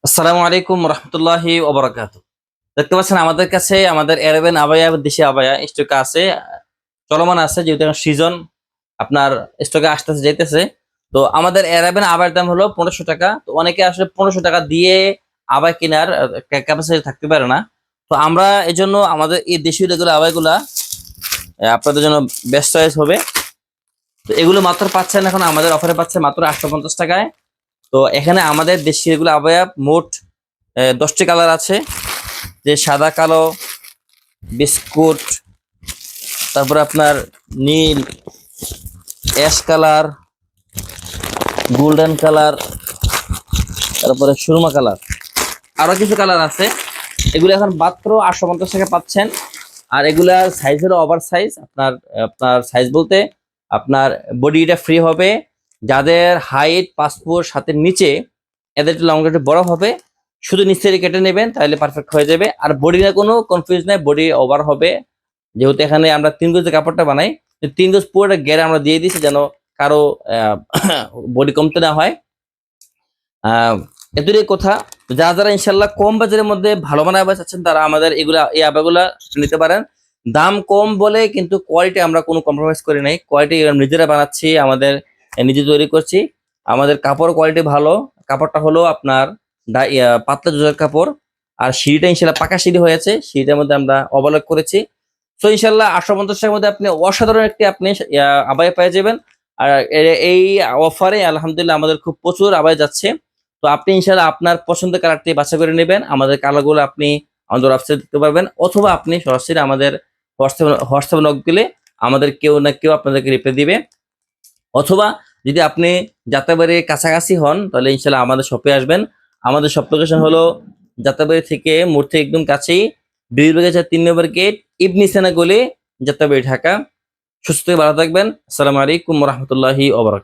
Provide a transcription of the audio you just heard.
আসসালামু আলাইকুম রহমতুল্লাহি ওবরাকাতু। দেখতে পাচ্ছেন আমাদের কাছে আমাদের এরাবিয়ান আবায়া দেশি আবায়া স্টকে আছে, চলমান আছে, যেহেতু এখন সিজন আপনার স্টকে আসতেছে যাইতেছে। তো আমাদের এরাবিয়ান আবায়ের দাম হলো 1500 টাকা। তো অনেকে আসলে 1500 টাকা দিয়ে আবায় কেনার ক্যাপাসিটি থাকতে পারে না। তো আমরা এই জন্য আমাদের এই দেশীয় যেগুলো আবাইগুলা আপনাদের জন্য বেস্ট চয়েস হবে। তো এগুলো মাত্র পাচ্ছেন, এখন আমাদের অফারে পাচ্ছে মাত্র 850 টাকায়। তো এখানে আমাদের দেশীয় এগুলো আবায়া মোট 10টি কালার আছে, যে সাদা, কালো, বিস্কুট, তারপরে আপনার নীল, অ্যাশ কালার, গোল্ডেন কালার, তারপরে সুরমা কালার, আরো কিছু কালার আছে। এগুলো এখন মাত্র 850 টাকা পাচ্ছেন। আর এগুলার সাইজ হলো ওভার সাইজ। আপনার আপনার সাইজ বলতে আপনার বডিটা ফ্রি হবে। যাদের হাইট 5 ফুট 7 নিচে, এদের একটু লং একটু বড় হবে। শুধু নিচ থেকে কেটে নেবেন, তাহলে পারফেক্ট হয়ে যাবে। আর বডির কোনো কনফিউজ নাই, বডি ওভার হবে। যেহেতু এখানে আমরা 3 গজ কাপড়টা বানাই, 3 গজ পুরোটা গেরে আমরা দিয়ে দিচ্ছি, যেন কারো বডি কমতে না হয়। এতটাই কথা। যারা যারা ইনশাল্লাহ কম বাজারের মধ্যে ভালো মানের আবাস আছেন, তারা আমাদের এই আবাগুলা নিতে পারেন। দাম কম বলে কিন্তু কোয়ালিটি আমরা কোনো কম্প্রোমাইজ করি নাই। কোয়ালিটি নিজেরা বানাচ্ছি, আমাদের নিজে তৈরি করছি। আমাদের কাপড় কোয়ালিটি ভালো। কাপড়টা হলো আপনার পাতলা জোজার কাপড়। আর সিঁড়িটা ইনশাল্লাহ পাকা সিঁড়ি হয়েছে, সিঁড়িটার মধ্যে আমরা ওভারলক করেছি। তো ইনশাল্লাহ 850 টাকার মধ্যে আপনি অসাধারণ একটি আপনি আবায় পেয়ে যাবেন। আর এই অফারে আলহামদুলিল্লাহ আমাদের খুব প্রচুর আবায় যাচ্ছে। তো আপনি ইনশাল্লাহ আপনার পছন্দের কালারটি বাছাই করে নেবেন। আমাদের কালারগুলো আপনি আমাদের ওয়েবসাইট দেখতে পারবেন, অথবা আপনি সরাসরি আমাদের হোয়াটসঅ্যাপে নক দিলে আমাদের কেউ না কেউ আপনাদেরকে রিপ্লাই দিবে। অথবা যদি আপনি যাত্রাবাড়ির কাছাকাছি হন, তাহলে ইনশাল্লাহ আমাদের শপে আসবেন। আমাদের শপ লোকেশন হলো যাত্রাবাড়ি থেকে মূর্তি একদম কাছেই, 2 বাজার 3 নম্বর গেট, ইবনি সেনা গলি, যাত্রাবাড়ি, ঢাকা। সুস্থ ভালো থাকবেন। আসসালামু আলাইকুম রহমতুল্লাহি ওয়া বারাকাতুহু।